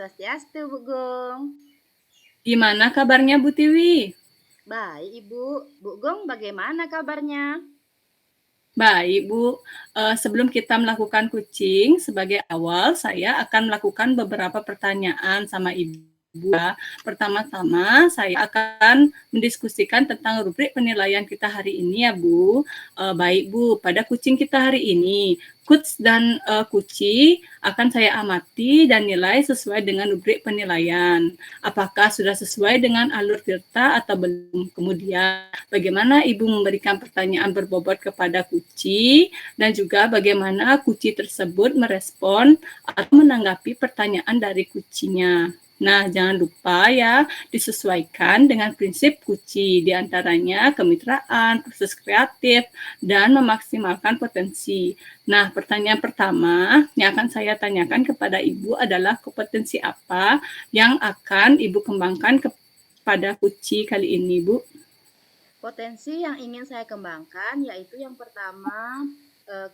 Swastiastu, Bu Gong. Gimana kabarnya Bu Tiwi? Baik, Ibu. Bu Gong, bagaimana kabarnya? Baik Bu, sebelum kita melakukan kucing, sebagai awal saya akan melakukan beberapa pertanyaan sama Ibu. Pertama-tama saya akan mendiskusikan tentang rubrik penilaian kita hari ini ya Bu. Baik Bu, pada kucing kita hari ini, Kuts dan Kuci akan saya amati dan nilai sesuai dengan rubrik penilaian. Apakah sudah sesuai dengan alur filter atau belum? Kemudian bagaimana Ibu memberikan pertanyaan berbobot kepada Kuci dan juga bagaimana Kuci tersebut merespon atau menanggapi pertanyaan dari Kucinya. Nah, jangan lupa ya, disesuaikan dengan prinsip Kuci, diantaranya kemitraan, proses kreatif, dan memaksimalkan potensi. Nah, pertanyaan pertama yang akan saya tanyakan kepada Ibu adalah kompetensi apa yang akan Ibu kembangkan kepada Kuci kali ini, Bu? Potensi yang ingin saya kembangkan yaitu yang pertama,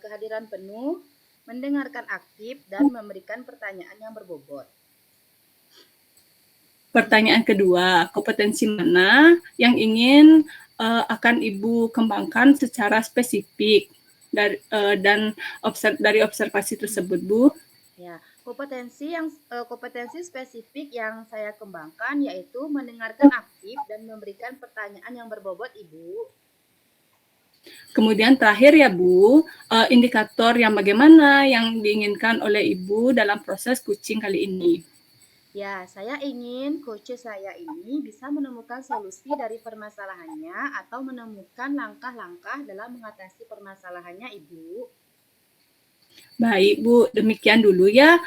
kehadiran penuh, mendengarkan aktif, dan memberikan pertanyaan yang berbobot. Pertanyaan kedua, kompetensi mana yang ingin akan Ibu kembangkan secara spesifik dan dari observasi tersebut, Bu? Ya, kompetensi spesifik yang saya kembangkan yaitu mendengarkan aktif dan memberikan pertanyaan yang berbobot, Ibu. Kemudian terakhir ya Bu, indikator yang bagaimana yang diinginkan oleh Ibu dalam proses kucing kali ini? Ya, saya ingin coach saya ini bisa menemukan solusi dari permasalahannya atau menemukan langkah-langkah dalam mengatasi permasalahannya, Ibu. Baik Bu, demikian dulu ya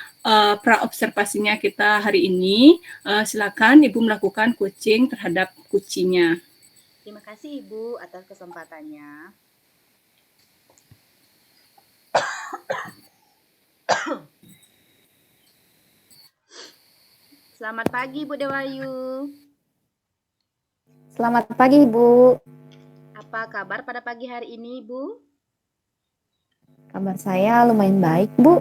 pra-observasinya kita hari ini. Silakan Ibu melakukan coaching terhadap kucingnya. Terima kasih Ibu atas kesempatannya. Selamat pagi Bu Dewayu. Selamat pagi, Bu. Apa kabar pada pagi hari ini, Bu? Kabar saya lumayan baik, Bu.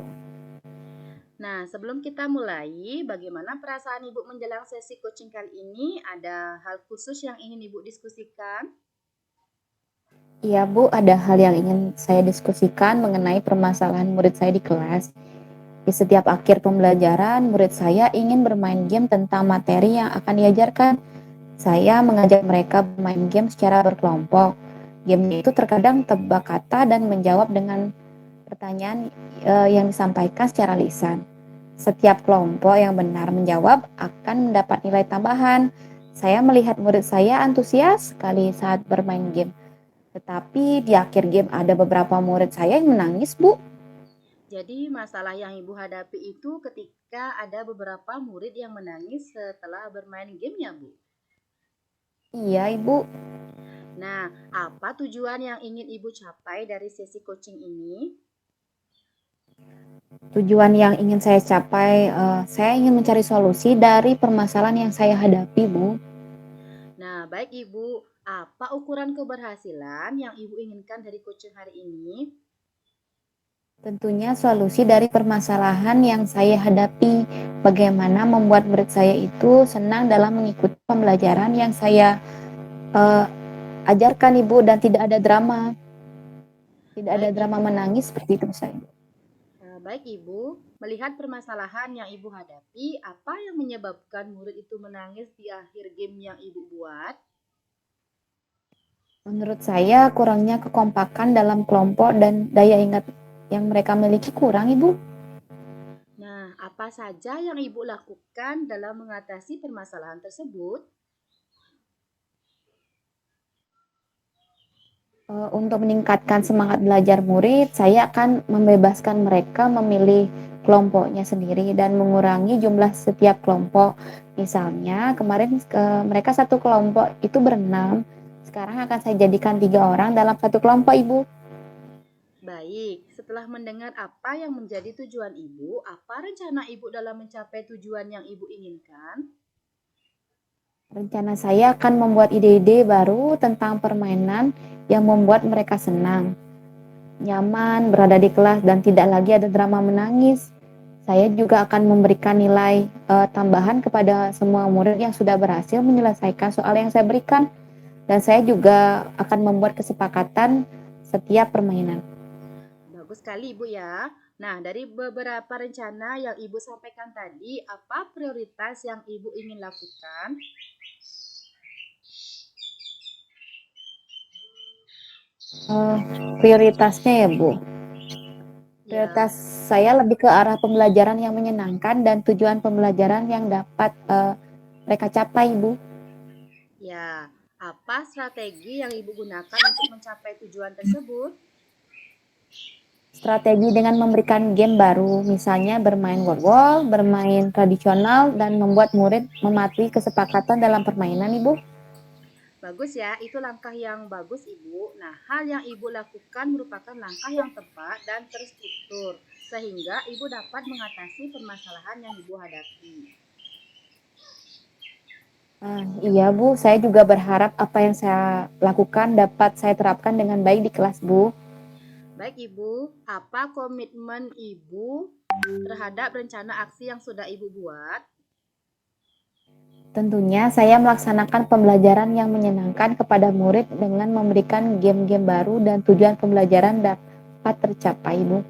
Nah, sebelum kita mulai, bagaimana perasaan Ibu menjelang sesi coaching kali ini? Ada hal khusus yang ingin Ibu diskusikan? Iya, Bu, ada hal yang ingin saya diskusikan mengenai permasalahan murid saya di kelas. Di setiap akhir pembelajaran, murid saya ingin bermain game tentang materi yang akan diajarkan. Saya mengajak mereka bermain game secara berkelompok. Game itu terkadang tebak kata dan menjawab dengan pertanyaan yang disampaikan secara lisan. Setiap kelompok yang benar menjawab akan mendapat nilai tambahan. Saya melihat murid saya antusias sekali saat bermain game. Tetapi di akhir game ada beberapa murid saya yang menangis, Bu. Jadi masalah yang Ibu hadapi itu ketika ada beberapa murid yang menangis setelah bermain game ya, Bu? Iya, Ibu. Nah, apa tujuan yang ingin Ibu capai dari sesi coaching ini? Tujuan yang ingin saya capai, saya ingin mencari solusi dari permasalahan yang saya hadapi, Bu. Nah, baik Ibu, apa ukuran keberhasilan yang Ibu inginkan dari coaching hari ini? Tentunya solusi dari permasalahan yang saya hadapi, bagaimana membuat murid saya itu senang dalam mengikuti pembelajaran yang saya uh, ajarkan, Ibu, dan tidak ada drama. Tidak ada Baik drama Ibu. menangis seperti itu misalnya. Baik Ibu, melihat permasalahan yang Ibu hadapi, apa yang menyebabkan murid itu menangis di akhir game yang Ibu buat? Menurut saya kurangnya kekompakan dalam kelompok dan daya ingat yang mereka miliki kurang, Ibu. Nah, apa saja yang Ibu lakukan dalam mengatasi permasalahan tersebut? Untuk meningkatkan semangat belajar murid, saya akan membebaskan mereka memilih kelompoknya sendiri dan mengurangi jumlah setiap kelompok. Misalnya, kemarin mereka satu kelompok itu berenam, sekarang akan saya jadikan 3 orang dalam satu kelompok, Ibu. Baik, setelah mendengar apa yang menjadi tujuan Ibu, apa rencana Ibu dalam mencapai tujuan yang Ibu inginkan? Rencana saya akan membuat ide-ide baru tentang permainan yang membuat mereka senang, nyaman, berada di kelas, dan tidak lagi ada drama menangis. Saya juga akan memberikan nilai tambahan kepada semua murid yang sudah berhasil menyelesaikan soal yang saya berikan. Dan saya juga akan membuat kesepakatan setiap permainan. Bagus sekali Ibu ya. Nah, dari beberapa rencana yang Ibu sampaikan tadi, apa prioritas yang Ibu ingin lakukan? Prioritasnya ya Bu, Ya, prioritas saya lebih ke arah pembelajaran yang menyenangkan dan tujuan pembelajaran yang dapat mereka capai Bu. ya. Apa strategi yang Ibu gunakan untuk mencapai tujuan tersebut? Strategi dengan memberikan game baru, misalnya bermain wall, bermain tradisional, dan membuat murid mematuhi kesepakatan dalam permainan Ibu. Bagus ya, itu langkah yang bagus Ibu. Nah, hal yang Ibu lakukan merupakan langkah yang tepat dan terstruktur, sehingga Ibu dapat mengatasi permasalahan yang Ibu hadapi. Iya Bu, saya juga berharap apa yang saya lakukan dapat saya terapkan dengan baik di kelas Bu. Baik Ibu, apa komitmen Ibu terhadap rencana aksi yang sudah Ibu buat? Tentunya saya melaksanakan pembelajaran yang menyenangkan kepada murid dengan memberikan game-game baru dan tujuan pembelajaran dapat tercapai, Bu.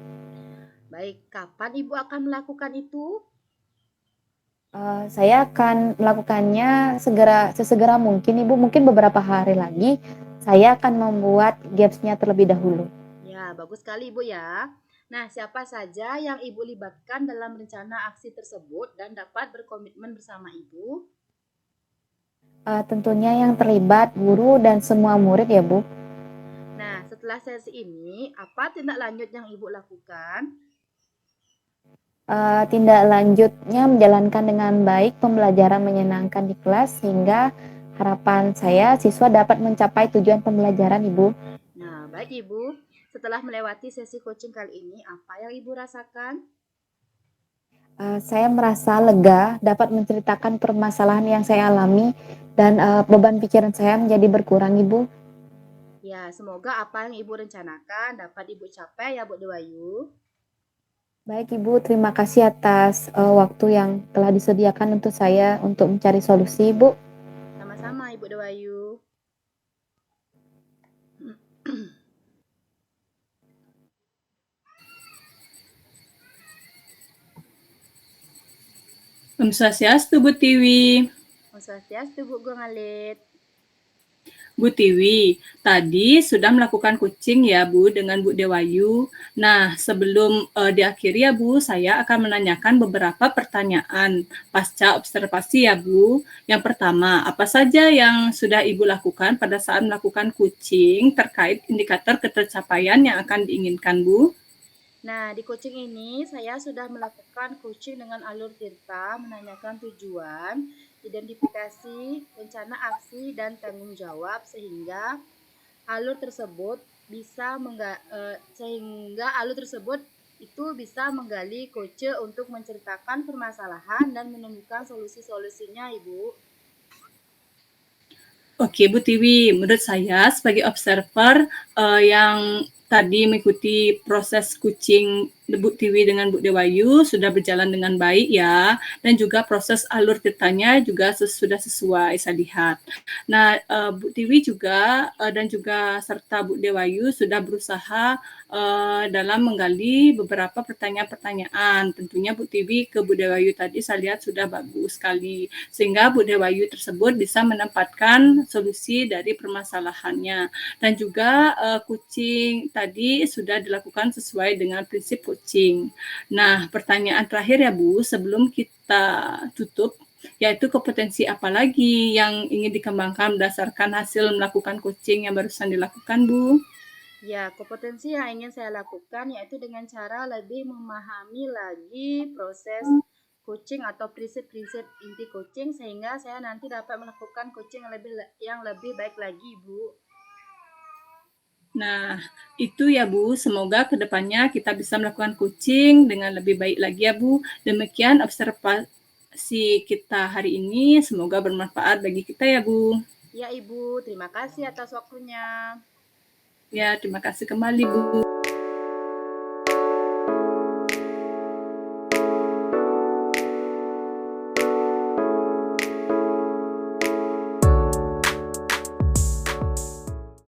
Baik, kapan Ibu akan melakukan itu? Saya akan melakukannya sesegera mungkin, Ibu. Mungkin beberapa hari lagi saya akan membuat games-nya terlebih dahulu. Ya, bagus sekali Ibu ya. Nah, siapa saja yang Ibu libatkan dalam rencana aksi tersebut dan dapat berkomitmen bersama Ibu? Tentunya yang terlibat guru dan semua murid ya, Bu. Nah, setelah sesi ini, apa tindak lanjut yang Ibu lakukan? Tindak lanjutnya menjalankan dengan baik pembelajaran menyenangkan di kelas sehingga harapan saya siswa dapat mencapai tujuan pembelajaran, Ibu. Nah, baik Ibu. Setelah melewati sesi coaching kali ini, apa yang Ibu rasakan? Saya merasa lega dapat menceritakan permasalahan yang saya alami dan beban pikiran saya menjadi berkurang, Ibu. Ya, semoga apa yang Ibu rencanakan dapat Ibu capai ya, Bu Dewayu. Baik, Ibu, terima kasih atas waktu yang telah disediakan untuk saya untuk mencari solusi, Ibu. Sama-sama, Ibu Dewayu. Om Swastiastu, Bu Tiwi. Om Swastiastu, Bu Gongalit. Bu Tiwi, tadi sudah melakukan coaching ya Bu dengan Bu Dewayu. Nah, sebelum diakhiri ya Bu, saya akan menanyakan beberapa pertanyaan pasca observasi ya Bu. Yang pertama, apa saja yang sudah Ibu lakukan pada saat melakukan coaching terkait indikator ketercapaian yang akan diinginkan Bu? Nah, di coaching ini saya sudah melakukan coaching dengan alur Tirta, menanyakan tujuan, identifikasi, rencana aksi, dan tanggung jawab sehingga alur tersebut itu bisa menggali coach untuk menceritakan permasalahan dan menemukan solusi-solusinya, Ibu. Oke, Bu Tiwi, menurut saya sebagai observer yang tadi mengikuti proses coaching Bu Tiwi dengan Bu Dewayu sudah berjalan dengan baik ya, dan juga proses alur ceritanya juga sudah sesuai saya lihat. Nah, Bu Tiwi juga dan juga serta Bu Dewayu sudah berusaha dalam menggali beberapa pertanyaan-pertanyaan. Tentunya Bu Tiwi ke Bu Dewayu tadi saya lihat sudah bagus sekali, sehingga Bu Dewayu tersebut bisa menempatkan solusi dari permasalahannya. Dan juga coaching tadi sudah dilakukan sesuai dengan prinsip coaching. Nah, pertanyaan terakhir ya Bu, sebelum kita tutup, yaitu kompetensi apa lagi yang ingin dikembangkan berdasarkan hasil melakukan coaching yang barusan dilakukan Bu? Ya, kompetensi yang ingin saya lakukan yaitu dengan cara lebih memahami lagi proses coaching atau prinsip-prinsip inti coaching sehingga saya nanti dapat melakukan coaching yang lebih baik lagi, Bu. Nah, itu ya Bu, semoga kedepannya kita bisa melakukan coaching dengan lebih baik lagi ya Bu. Demikian observasi kita hari ini, semoga bermanfaat bagi kita ya Bu. Ya Ibu, terima kasih atas waktunya. Ya, terima kasih kembali Bu.